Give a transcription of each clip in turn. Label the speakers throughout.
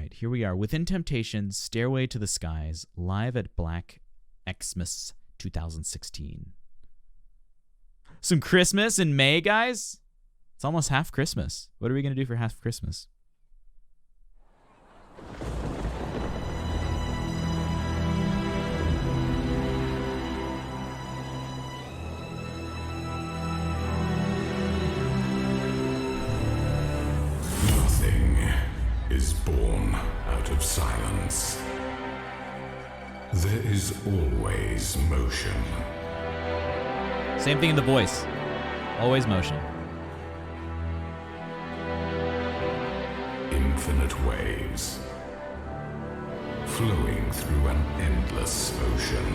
Speaker 1: right, here we are. Within Temptation's Stairway to the Skies, live at Black Xmas 2016. Some Christmas in May, guys. It's almost half Christmas. What are we going to do for half Christmas?
Speaker 2: Is born out of silence. There is always motion.
Speaker 1: Same thing in the voice. Always motion.
Speaker 2: Infinite waves flowing through an endless ocean.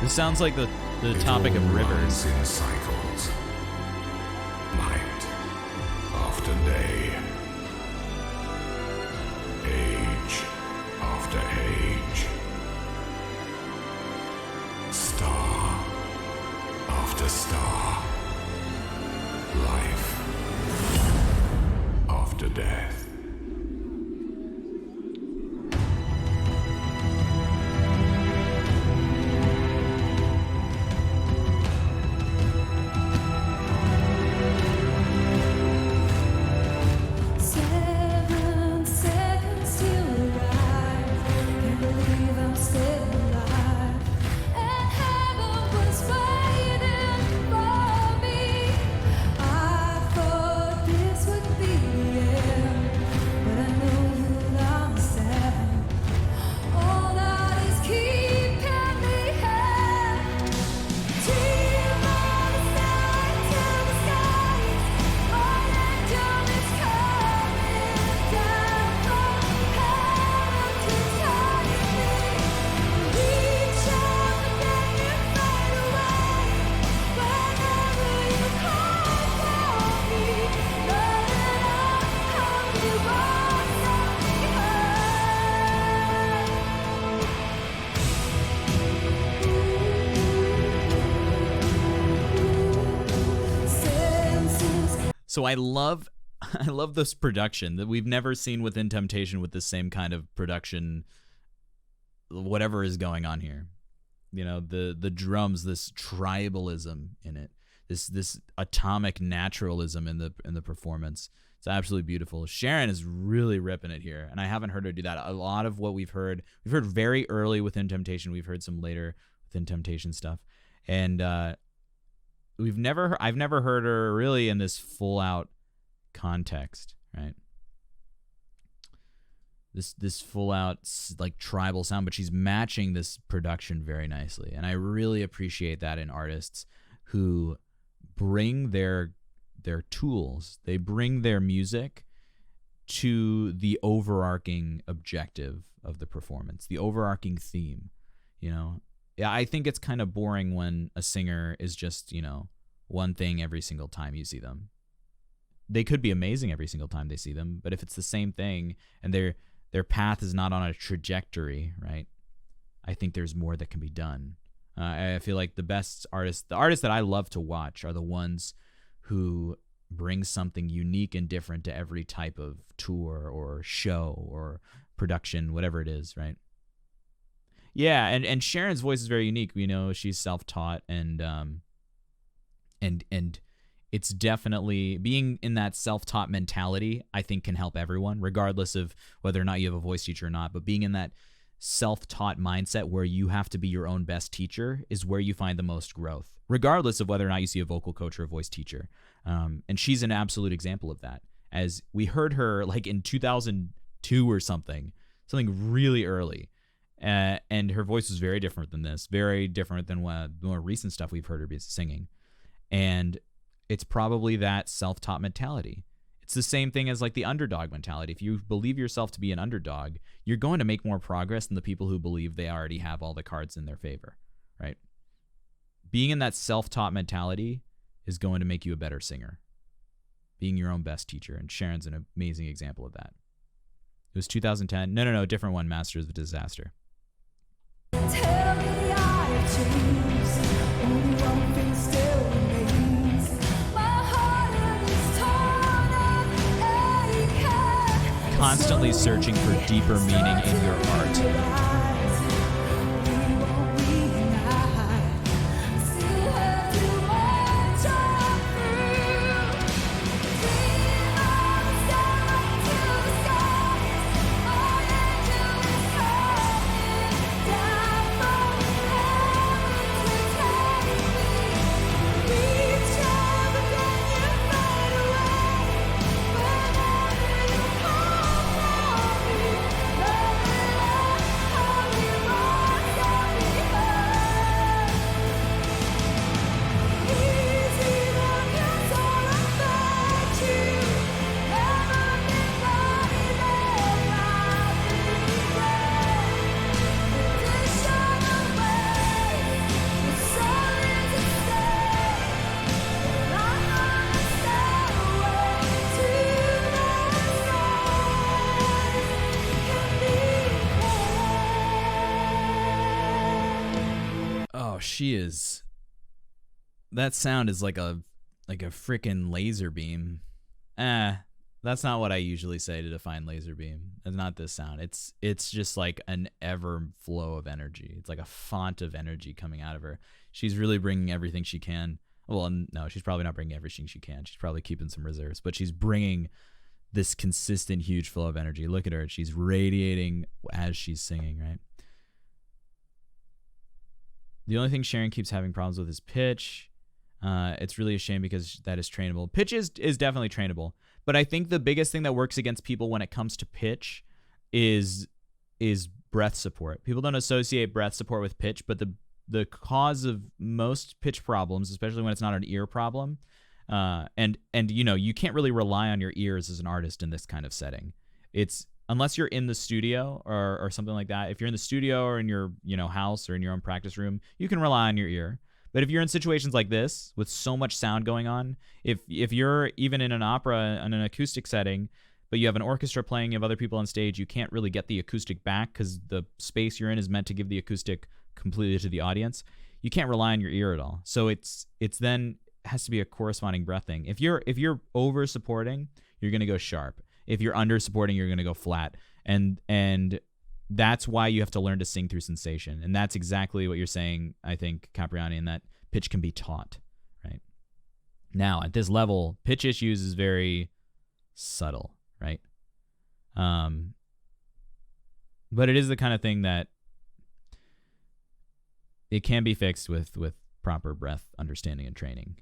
Speaker 1: This sounds like the topic of rivers.
Speaker 2: In cycles. Night after day, age after age, star after star, life after death.
Speaker 1: So I love this production that we've never seen within Temptation with the same kind of production, whatever is going on here. You know, the drums, this tribalism in it, this atomic naturalism in the performance. It's absolutely beautiful. Sharon is really ripping it here, and I haven't heard her do that. A lot of what we've heard very early within Temptation. We've heard some later within Temptation stuff, and I've never heard her really in this full out context, right? This full out like tribal sound, but she's matching this production very nicely, and I really appreciate that in artists who bring their tools, they bring their music to the overarching objective of the performance, the overarching theme, you know. Yeah, I think it's kind of boring when a singer is just, you know, one thing every single time you see them. They could be amazing every single time they see them, but if it's the same thing and their path is not on a trajectory, right? I think there's more that can be done. I feel like the best artists, the artists that I love to watch, are the ones who bring something unique and different to every type of tour or show or production, whatever it is, right? Yeah, and Sharon's voice is very unique. You know, she's self-taught, and it's definitely being in that self-taught mentality, I think, can help everyone, regardless of whether or not you have a voice teacher or not. But being in that self-taught mindset where you have to be your own best teacher is where you find the most growth, regardless of whether or not you see a vocal coach or a voice teacher. And she's an absolute example of that. As we heard her like in 2002 or something really early. And her voice was very different than this, very different than the more recent stuff we've heard her be singing. And it's probably that self-taught mentality. It's the same thing as like the underdog mentality. If you believe yourself to be an underdog, you're going to make more progress than the people who believe they already have all the cards in their favor, right? Being in that self-taught mentality is going to make you a better singer. Being your own best teacher. And Sharon's an amazing example of that. It was 2010. No, different one, Masters of Disaster.
Speaker 3: Tell me I choose only one thing still remains. My heart is torn
Speaker 1: constantly searching for deeper meaning in your art. She is. That sound is like a freaking laser beam. That's not what I usually say to define laser beam. It's not this sound. It's just like an ever flow of energy. It's like a font of energy coming out of her. She's really bringing everything she can. Well, no, she's probably not bringing everything she can. She's probably keeping some reserves, but she's bringing this consistent huge flow of energy. Look at her. She's radiating as she's singing, right? The only thing Sharon keeps having problems with is pitch. It's really a shame because that is trainable. Pitch is definitely trainable. But I think the biggest thing that works against people when it comes to pitch is breath support. People don't associate breath support with pitch, but the cause of most pitch problems, especially when it's not an ear problem, and you know, you can't really rely on your ears as an artist in this kind of setting. It's unless you're in the studio or something like that. If you're in the studio or in your house or in your own practice room, you can rely on your ear. But if you're in situations like this with so much sound going on, if you're even in an opera in an acoustic setting, but you have an orchestra playing, you have other people on stage, you can't really get the acoustic back because the space you're in is meant to give the acoustic completely to the audience. You can't rely on your ear at all. So it's then has to be a corresponding breath thing. If you're over supporting, you're gonna go sharp. If you're under supporting, you're going to go flat. And that's why you have to learn to sing through sensation. And that's exactly what you're saying, I think, Capriani, and that pitch can be taught, right? Now, at this level, pitch issues is very subtle, right? But it is the kind of thing that it can be fixed with proper breath understanding and training.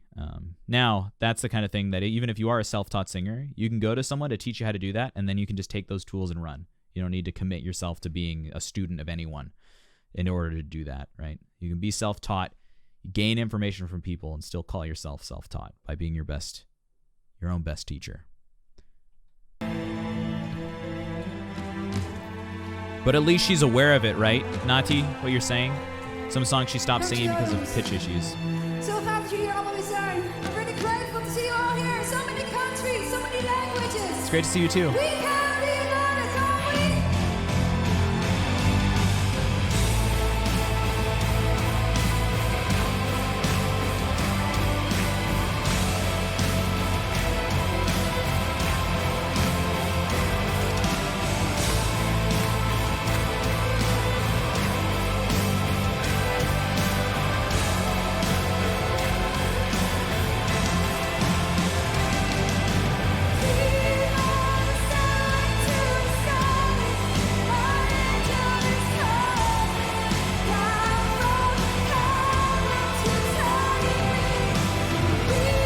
Speaker 1: Now, that's the kind of thing that even if you are a self-taught singer, you can go to someone to teach you how to do that, and then you can just take those tools and run. You don't need to commit yourself to being a student of anyone in order to do that, right? You can be self-taught, gain information from people, and still call yourself self-taught by being your own best teacher. But at least she's aware of it, right, Nati, what you're saying? Some songs she stopped singing because of pitch issues.
Speaker 3: So happy to hear all of his own. I'm really grateful to see you all here in so many countries, so many languages.
Speaker 1: It's great to see you too.
Speaker 3: We can be united, can't we?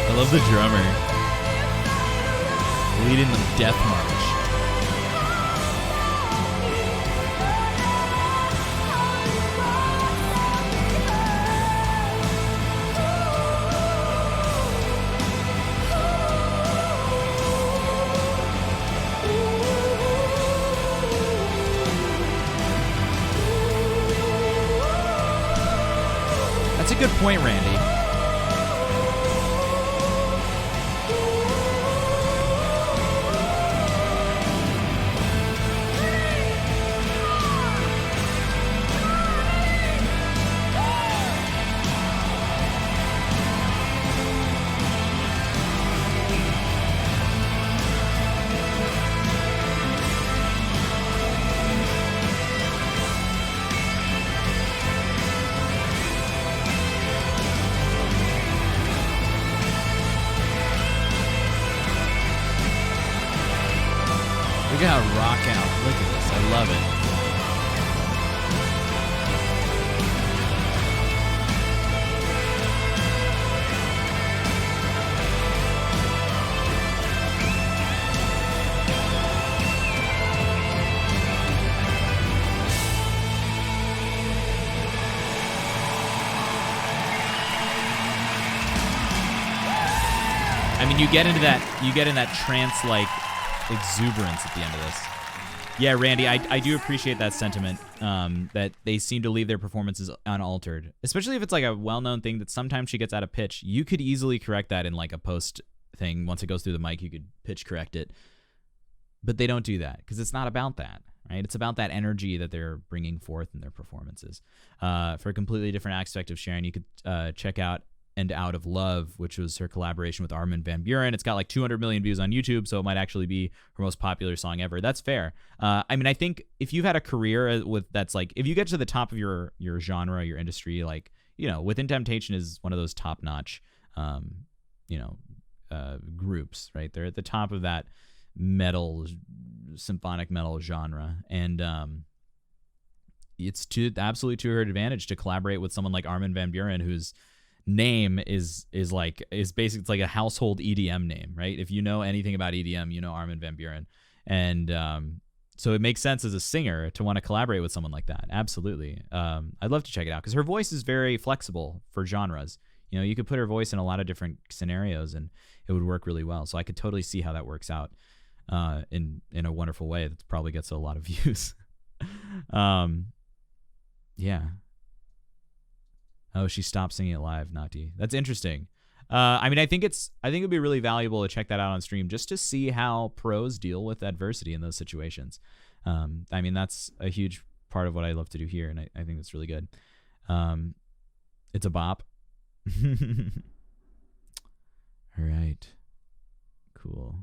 Speaker 1: I love the drummer leading the death march. That's a good point, Randy. Look at how rock out. Look at this. I love it. I mean, you get in that trance-like exuberance at the end of this. Yeah, Randy, I do appreciate that sentiment, that they seem to leave their performances unaltered, especially if it's like a well-known thing that sometimes she gets out of pitch. You could easily correct that in like a post thing. Once it goes through the mic, you could pitch correct it. But they don't do that because it's not about that, right? It's about that energy that they're bringing forth in their performances. For a completely different aspect of Sharon, you could check out And Out of Love, which was her collaboration with Armin van Buuren. It's got like 200 million views on YouTube, so it might actually be her most popular song ever. That's fair. I mean, I think if you've had a career with that's like, if you get to the top of your genre, your industry, like, you know, Within Temptation is one of those top-notch, groups, right? They're at the top of that metal, symphonic metal genre, and it's absolutely to her advantage to collaborate with someone like Armin van Buuren, whose name is basically, it's like a household EDM name, right? If you know anything about EDM, you know Armin van Buuren, and so it makes sense as a singer to want to collaborate with someone like that. Absolutely. I'd love to check it out because her voice is very flexible for genres. You know, you could put her voice in a lot of different scenarios and it would work really well. So I could totally see how that works out in a wonderful way that probably gets a lot of views. Yeah. Oh, she stopped singing it live, Nati. That's interesting. I mean, I think it'd be really valuable to check that out on stream just to see how pros deal with adversity in those situations. I mean, that's a huge part of what I love to do here, and I think that's really good. It's a bop. All right. Cool.